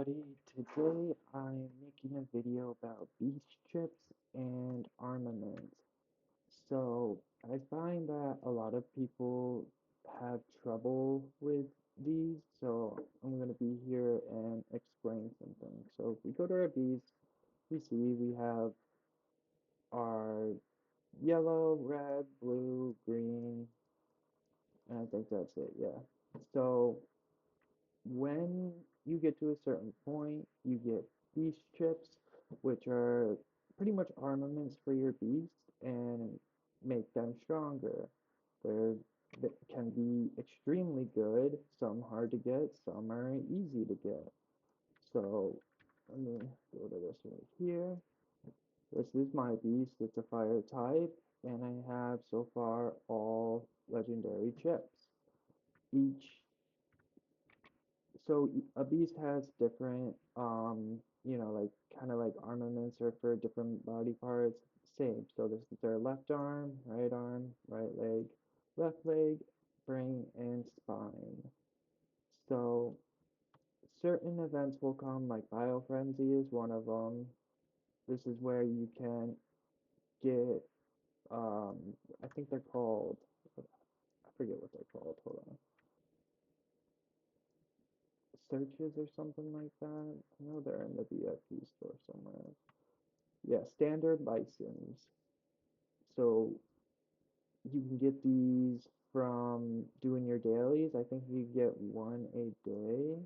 everybody. Today I'm making a video about beach trips and armaments. So I find that a lot of people have trouble with these, so I'm going to be here and explain something. So if we go to our beach, we see we have our yellow, red, blue, green, and I think that's it, yeah. So when you get to a certain point, you get beast chips, which are pretty much armaments for your beast and make them stronger. They're, they can be extremely good, some hard to get, some are easy to get. So let me go to this right here. This is my beast, it's a fire type, and I have so far all legendary chips. Each a beast has different like kind of like armaments or for different body parts. Same. So this is their left arm, right leg, left leg, brain, and spine. So certain events will come, like biofrenzy is one of them. This is where you can get um I think they're called, I forget what they're called, hold on, searches or something like that. I know they're in the VFP store somewhere. Yeah, standard license. So you can get these from doing your dailies. I think you get one a day.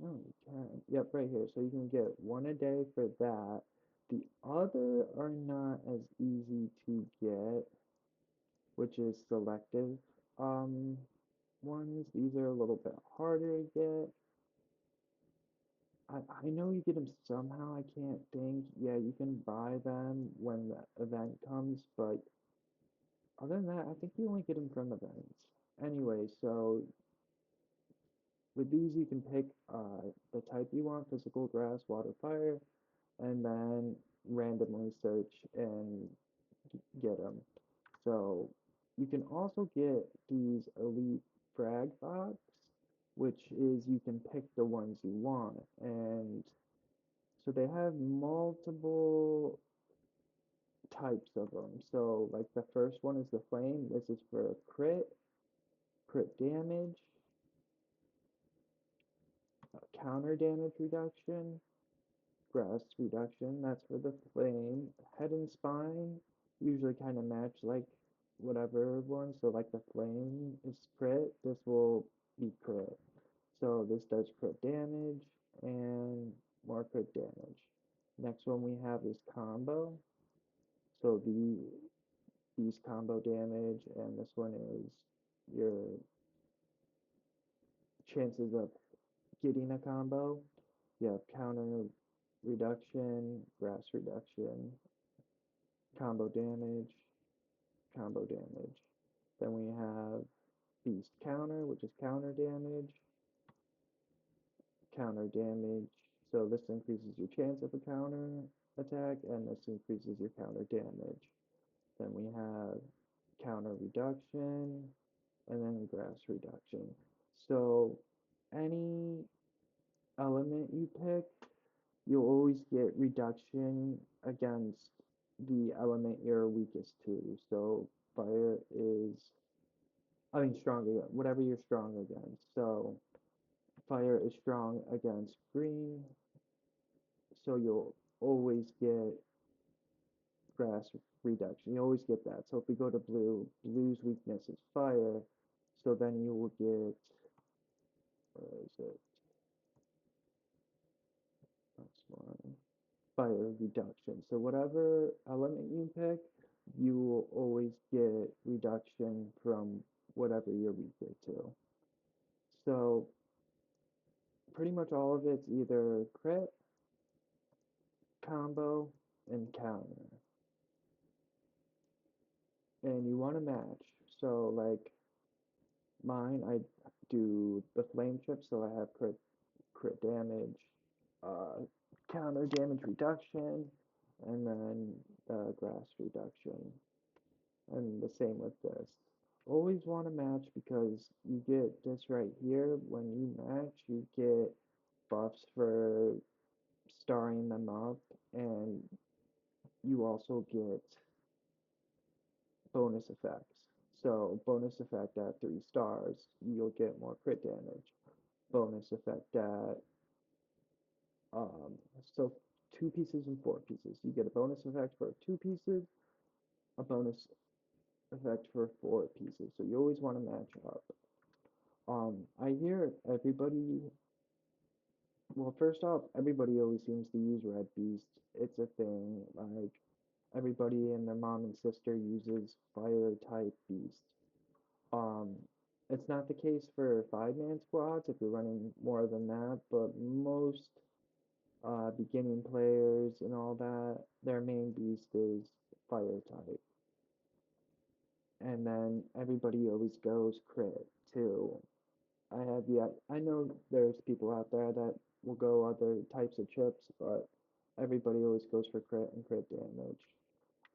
No, you can't. Yep, right here. So you can get one a day for that. The other are not as easy to get, which is selective um ones. These are a little bit harder to get. I know you get them somehow. I can't think. Yeah, you can buy them when the event comes, but other than that, I think you only get them from events. Anyway, so with these, you can pick the type you want: physical, grass, water, fire, and then randomly search and get them. So you can also get these elite frag box, which is you can pick the ones you want, and so they have multiple types of them. So like the first one is the flame. This is for crit damage, counter damage reduction, grass reduction. That's for the flame. Head and spine usually kind of match like whatever one. So like the flame is crit. This will be crit. So this does crit damage and more crit damage. Next one we have is combo. So these combo damage, and this one is your chances of getting a combo. You have counter reduction, grass reduction, combo damage, combo damage. Then we have beast counter, which is counter damage. So this increases your chance of a counter attack, and this increases your counter damage. Then we have counter reduction, and then grass reduction. So any element you pick, you'll always get reduction against the element you're weakest to. So fire is, I mean, strong, whatever you're strong against. So fire is strong against green, so you'll always get grass reduction. You always get that. So if we go to blue, blue's weakness is fire, so then you will get, where is it? That's one. Fire reduction. So whatever element you pick, you will always get reduction from whatever you're weaker to. So pretty much all of it's either crit, combo, and counter. And you want to match. So like mine, I do the flame chip, so I have crit damage, uh, counter damage reduction, and then grass reduction. And the same with this. always want to match because you get this right here. When you match, you get buffs for starring them up, and you also get bonus effects. So, bonus effect at 3 stars, you'll get more crit damage. Bonus effect at um, so 2 pieces and 4 pieces. You get a bonus effect for 2 pieces, a bonus effect for 4 pieces. So you always want to match up. I hear everybody. Well, first off, everybody always seems to use Red Beast. It's a thing. Like everybody and their mom and sister uses Fire type Beast. Um, it's not the case for 5-man squads if you're running more than that, but most beginning players and all that, their main beast is Fire type. And then everybody always goes crit too. I know there's people out there that will go other types of chips, but everybody always goes for crit and crit damage.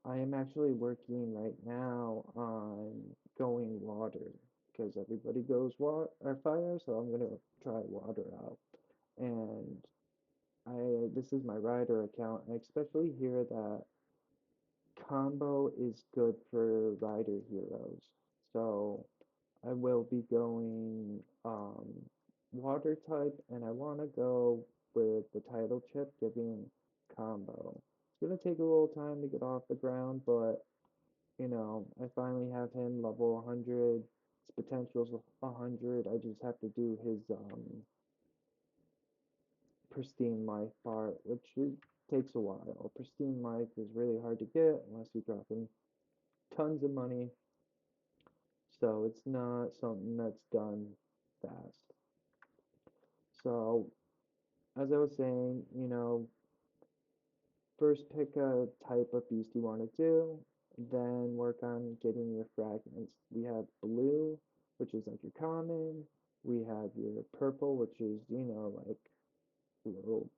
I am actually working right now on going water because everybody goes water or fire, so I'm gonna try water out. And this is my rider account. I especially hear that combo is good for rider heroes. So I will be going water type, and I want to go with the title chip giving combo. It's gonna take a little time to get off the ground, but I finally have him level 100. His potential's 100. I just have to do his pristine life part, which takes a while. Pristine life is really hard to get unless you drop in tons of money, so it's not something that's done fast. So, as I was saying, first pick a type of beast you want to do, then work on getting your fragments. We have blue, which is like your common. We have your purple, which is, like a little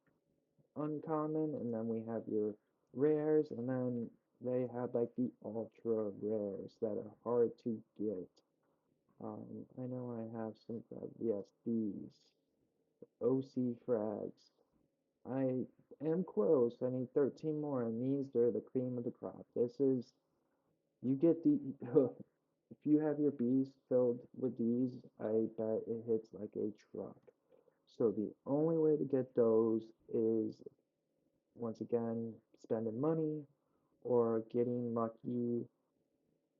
uncommon, and then we have your rares, and then they have like the ultra rares that are hard to get. I know I have some, yes, these OC frags. I am close. I need 13 more, and these are the cream of the crop. You get the, if you have your bees filled with these, I bet it hits like a truck. So the only way to get those is, once again, spending money or getting lucky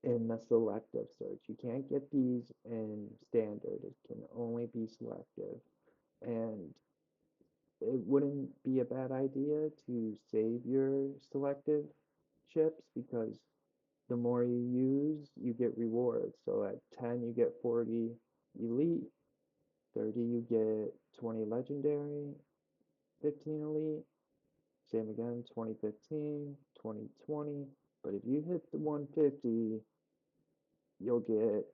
in the selective search. You can't get these in standard. It can only be selective. And it wouldn't be a bad idea to save your selective chips because the more you use, you get rewards. So at 10, you get 40 elite, 30, you get 20 legendary, 15 elite, same again, 2015, 2020. But if you hit the 150, you'll get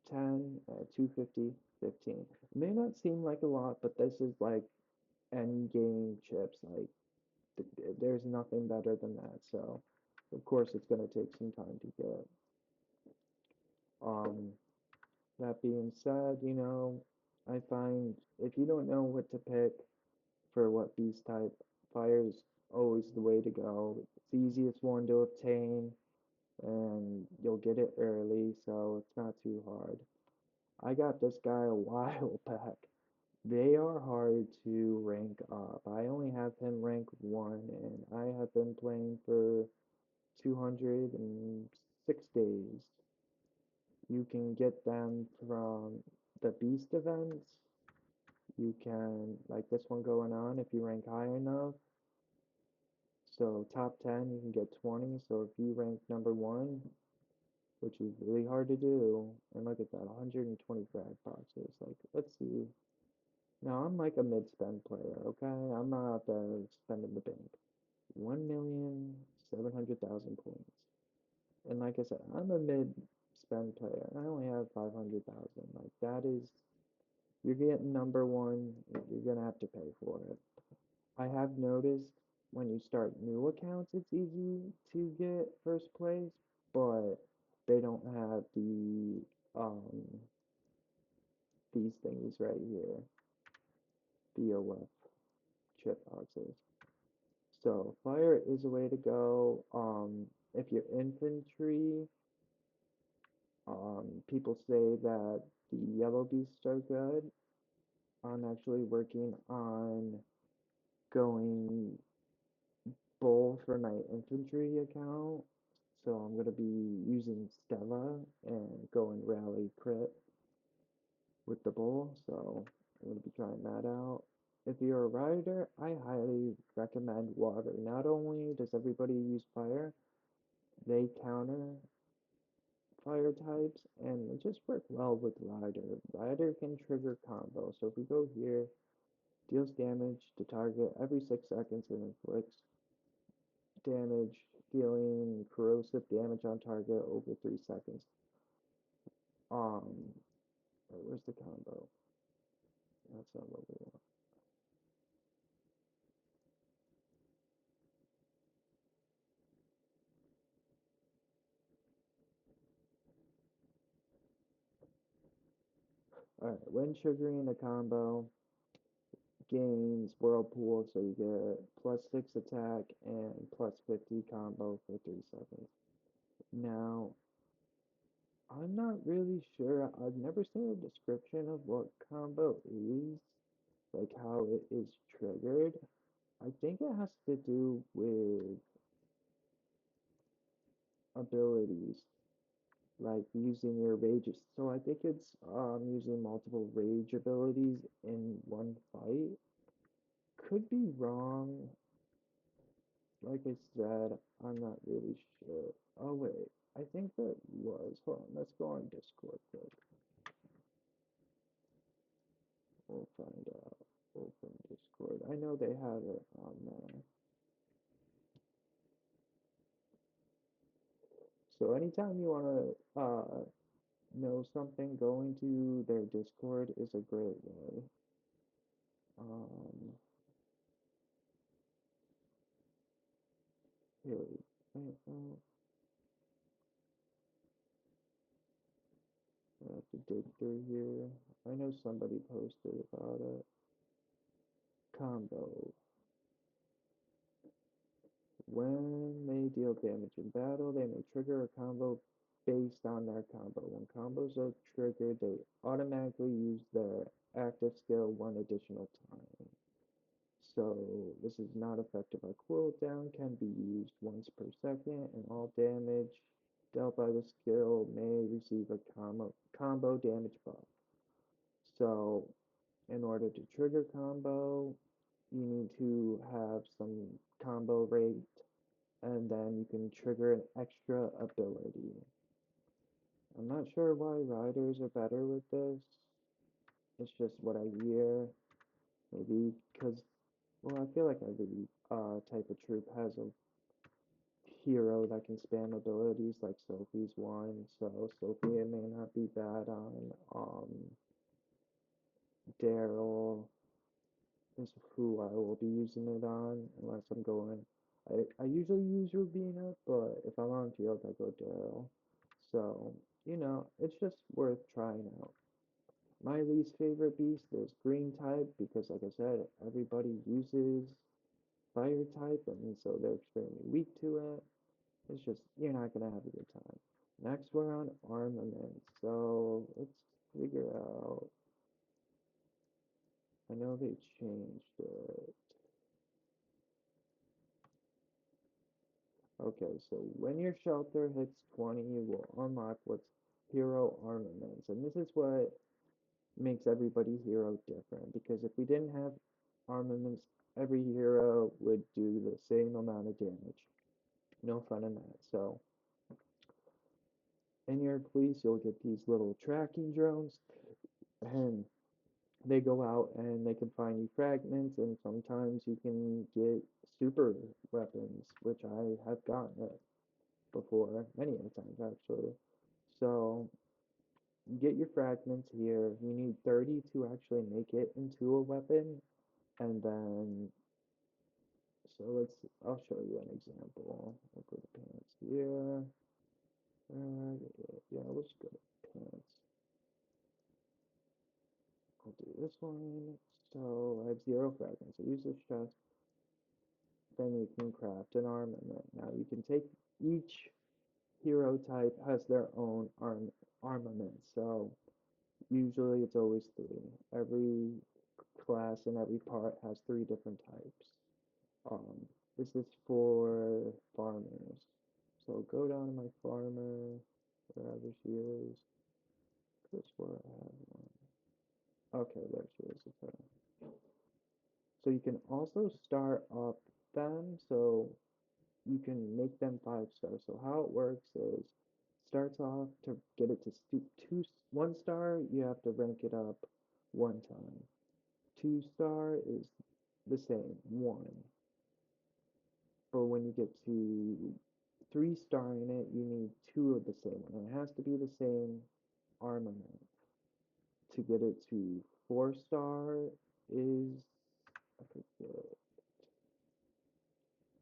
10, 250, 15. It may not seem like a lot, but this is like end game chips. Like there's nothing better than that. So, of course, it's going to take some time to get. Um, that being said, I find if you don't know what to pick for what beast type, fire's always the way to go. It's the easiest one to obtain, and you'll get it early, so it's not too hard. I got this guy a while back. They are hard to rank up. I only have him rank 1, and I have been playing for 206 days. You can get them from the beast events. You can, like this one going on, if you rank high enough. So top 10, you can get 20. So if you rank number 1, which is really hard to do, and look at that, 120 frag boxes. Like, let's see. Now, I'm like a mid-spend player, okay? I'm not out there spending the bank. 1,700,000 points. And like I said, I'm a mid-spend player. I only have 500,000. Like, that is, you're getting number 1, you're gonna have to pay for it. I have noticed when you start new accounts, it's easy to get first place, but they don't have the um, these things right here, BOF chip boxes. So fire is a way to go. If you're infantry, people say that the yellow beasts are good. I'm actually working on going bull for my infantry account. So I'm gonna be using Stella and going rally crit with the bull. So I'm gonna be trying that out. If you're a rider, I highly recommend water. Not only does everybody use fire, they counter fire types and it just work well with rider. Rider can trigger combo. So if we go here, deals damage to target every 6 seconds and inflicts damage, dealing corrosive damage on target over 3 seconds. Um, where's the combo? That's not what we want. Alright, when triggering a combo, gains whirlpool, so you get +6 attack and +50 combo for 3 seconds. Now, I'm not really sure. I've never seen a description of what combo is, like how it is triggered. I think it has to do with abilities, like using your rages. So I think it's using multiple rage abilities in one fight. Could be wrong. Like I said, I'm not really sure. Oh wait, I think that was. Hold on, let's go on Discord quick. We'll find out. Open Discord. I know they have it on there. So anytime you want to know something, going to their Discord is a great way. Um, here, wait, I have to dig through here. I know somebody posted about it. Combo. When they deal damage in battle, they may trigger a combo based on their combo. When combos are triggered, they automatically use their active skill one additional time. So this is not effective. A cooldown can be used once per second, and all damage dealt by the skill may receive a combo damage buff. So in order to trigger combo, you need to have some combo rate, and then you can trigger an extra ability. I'm not sure why riders are better with this. It's just what I hear. Maybe because, well, I feel like every type of troop has a hero that can spam abilities, like Sophie's one. So Sophie may not be bad on. Daryl is who I will be using it on, unless I'm going. I usually use Rubina, but if I'm on field, I go Daryl. So, it's just worth trying out. My least favorite beast is green type because, like I said, everybody uses fire type, and so they're extremely weak to it. It's just, you're not going to have a good time. Next, we're on armaments. So, let's figure out. I know they changed it. Okay, so when your shelter hits 20, you will unlock what's hero armaments. And this is what makes everybody hero different. Because if we didn't have armaments, every hero would do the same amount of damage. No fun in that. So, in your police, you'll get these little tracking drones. And they go out and they can find you fragments. And sometimes you can get super weapons, which I have gotten it before, many times actually. So get your fragments here. You need 30 to actually make it into a weapon. And then, so I'll show you an example. I'll go to pants here. Yeah, let's go to pants. I'll do this one. So I have 0 fragments. I use this chest. Then you can craft an armament. Now you can take each hero type has their own armament. So usually it's always three. Every class and every part has three different types. Um, this is for farmers. So go down to my farmer, wherever she is. This where I have one. Okay, there she is. It's her. So you can also start up them, so you can make them 5 stars. So how it works is, starts off to get it to 1 star, you have to rank it up 1 time. 2 star is the same, one. But when you get to 3 star in it, you need two of the same one. And it has to be the same armament. To get it to 4 star is, I forget.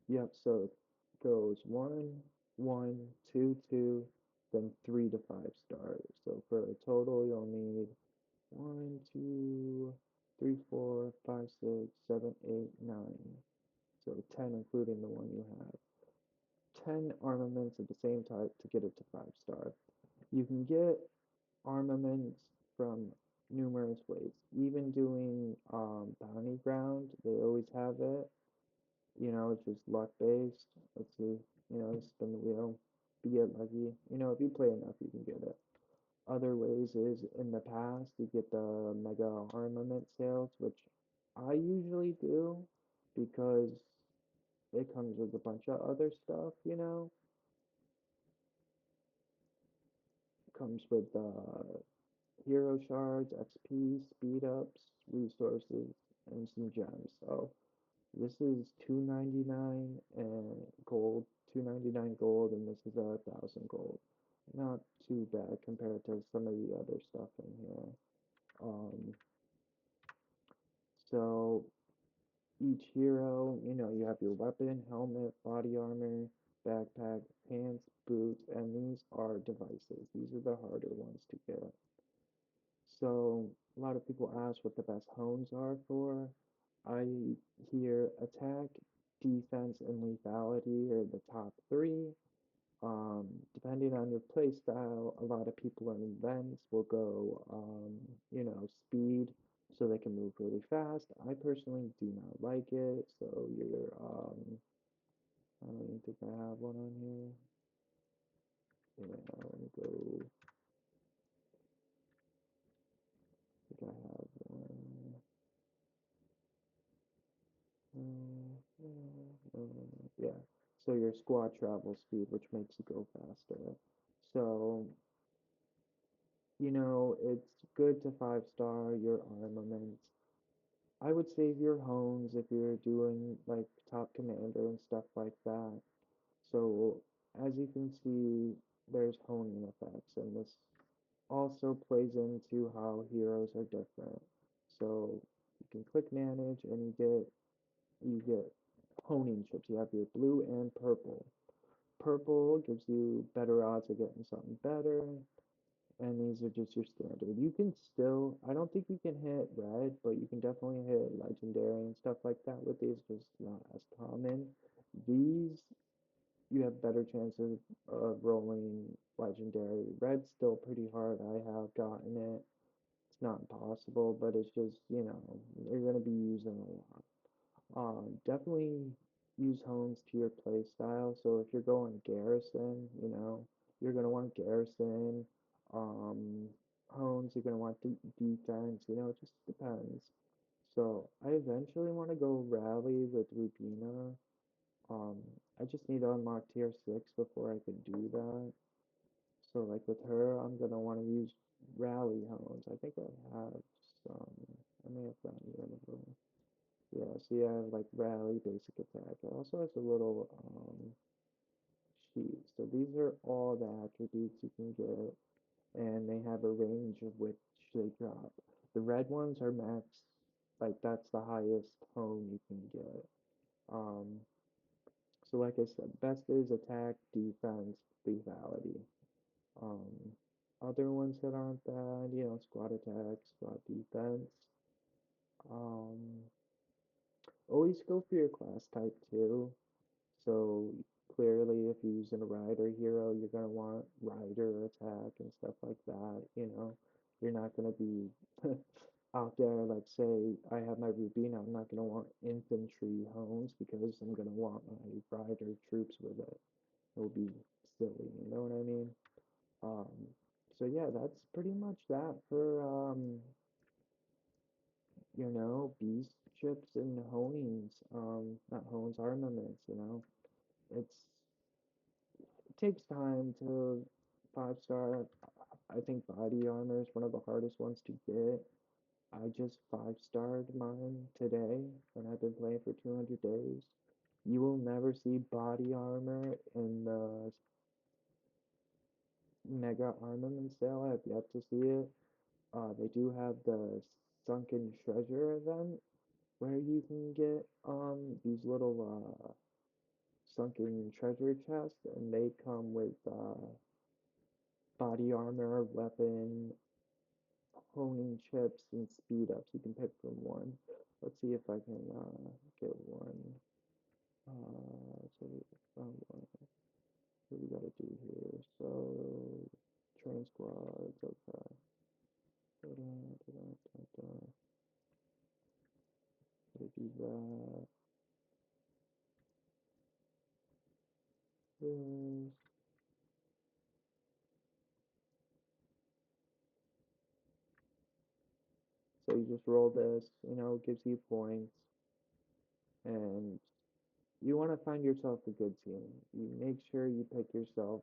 Yep, so it goes one, one, two, two, then 3 to 5 stars. So for a total, you'll need one, two, three, four, five, six, seven, eight, nine. So 10, including the one you have. 10 armaments of the same type to get it to 5 star. You can get armaments from numerous ways. Even doing bounty ground, they always have it. It's just luck based. Let's see, spin the wheel, you get lucky. If you play enough, you can get it. Other ways is in the past, you get the mega armament sales, which I usually do because it comes with a bunch of other stuff. Comes with hero shards, XP, speed ups, resources, and some gems. So this is 299 and gold, 299 gold, and this is 1,000 gold. Not too bad compared to some of the other stuff in here. Um, so each hero, you have your weapon, helmet, body armor, backpack, pants, boots, and these are devices. These are the harder ones to get. So a lot of people ask what the best hones are for. I hear attack, defense, and lethality are the top three. Depending on your play style, a lot of people in events will go, speed, so they can move really fast. I personally do not like it, so I don't even think I have one on here. Yeah, let me go, I think I have one. Yeah, so your squad travel speed, which makes you go faster. So, it's good to 5 star your armaments. I would save your hones if you're doing like top commander and stuff like that. So, as you can see, there's honing effects, and this also plays into how heroes are different. So, you can click manage, and you get honing chips. You have your blue and purple. Purple gives you better odds of getting something better, and these are just your standard. You can still, I don't think you can hit red, but you can definitely hit legendary and stuff like that with these, just not as common. These, you have better chances of rolling legendary. Red's still pretty hard. I have gotten it. It's not impossible, but it's just, you're going to be using a lot. Definitely use hones to your play style. So if you're going garrison, you're gonna want garrison. Um, hones, you're gonna want defense. It just depends. So I eventually want to go rally with Rubina. Um, I just need to unlock tier 6 before I can do that. So like with her, I'm gonna want to use rally hones. I think I have some. I may have found one of them. Yeah, so you have like rally, basic attack. It also has a little sheet. So these are all the attributes you can get, and they have a range of which they drop. The red ones are max, like that's the highest hone you can get. Um, so like I said, best is attack, defense, lethality. Um, other ones that aren't bad, squad attack, squad defense. Um, Always go for your class type too. So clearly, if you're using a rider hero, you're gonna want rider attack and stuff like that. You're not gonna be out there, like say I have my Rubina, I'm not gonna want infantry homes because I'm gonna want my rider troops with it. It'll be silly, you know what I mean? Um, so yeah, that's pretty much that for beast chips and honings. Not hones, armaments. It's It takes time to 5 star. I think body armor is one of the hardest ones to get. I just 5 starred mine today, and I've been playing for 200 days. You will never see body armor in the Mega Armament sale. I have yet to see it. They do have the Sunken Treasure event where you can get these little sunken treasure chests, and they come with body armor, weapon, honing chips, and speed ups. You can pick from one. Let's see if I can get one. So we found one. What we gotta do here? So train squads. Okay. Da-da, da-da, da-da. Gotta do that. This. So you just roll this. Gives you points, and you want to find yourself a good team. You make sure you pick yourself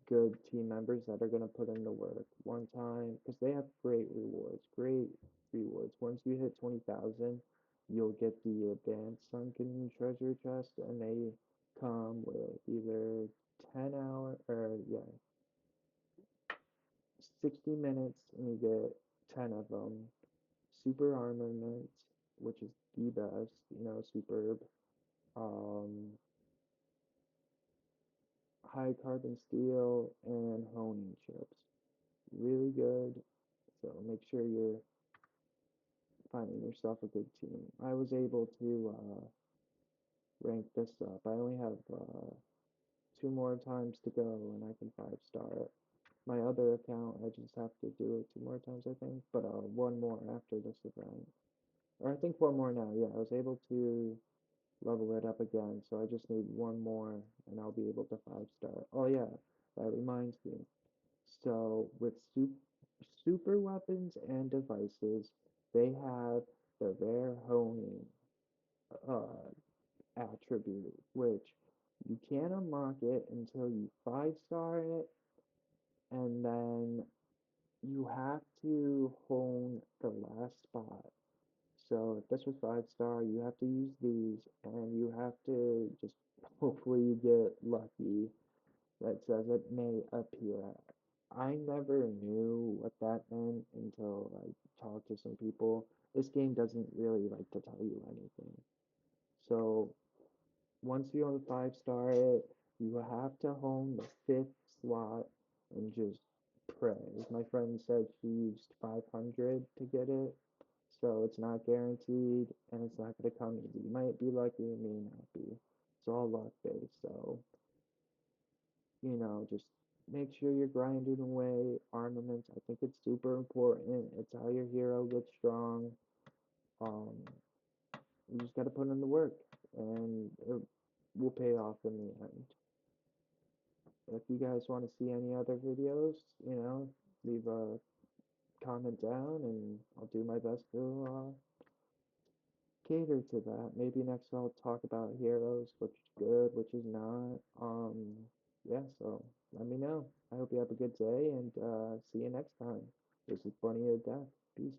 good team members that are going to put in the work one time because they have great rewards. Great rewards. Once you hit 20,000, you'll get the advanced sunken treasure chest, and they come with either 10 hour or yeah, 60 minutes, and you get 10 of them. Super armament, which is the best, superb. Um, High carbon steel and honing chips. Really good. So make sure you're finding yourself a good team. I was able to rank this up. I only have 2 more times to go and I can 5 star it. My other account, I just have to do it 2 more times, I think, but one more after this event. Or I think one more now. Yeah, I was able to level it up again, so I just need one more and I'll be able to 5 star it. Oh yeah, that reminds me. So with super weapons and devices, they have the rare honing uh, attribute, which you can't unlock it until you 5 star it, and then you have to hone the last spot. So if this was 5 star, you have to use these, and you have to just hopefully you get lucky that says it may appear at. I never knew what that meant until I talked to some people. This game doesn't really like to tell you anything. So once you own 5 star it, you have to hone the fifth slot and just pray. My friend said she used 500 to get it, so it's not guaranteed and it's not going to come easy. You might be lucky, you may not be. It's all luck based, so just make sure you're grinding away armaments. I think it's super important. It's how your hero gets strong. Um, you just got to put in the work, and it will pay off in the end. If you guys want to see any other videos, leave a comment down, and I'll do my best to cater to that. Maybe next I'll talk about heroes, which is good, which is not. Yeah, so let me know. I hope you have a good day and see you next time. This is Bunny of Death. Peace.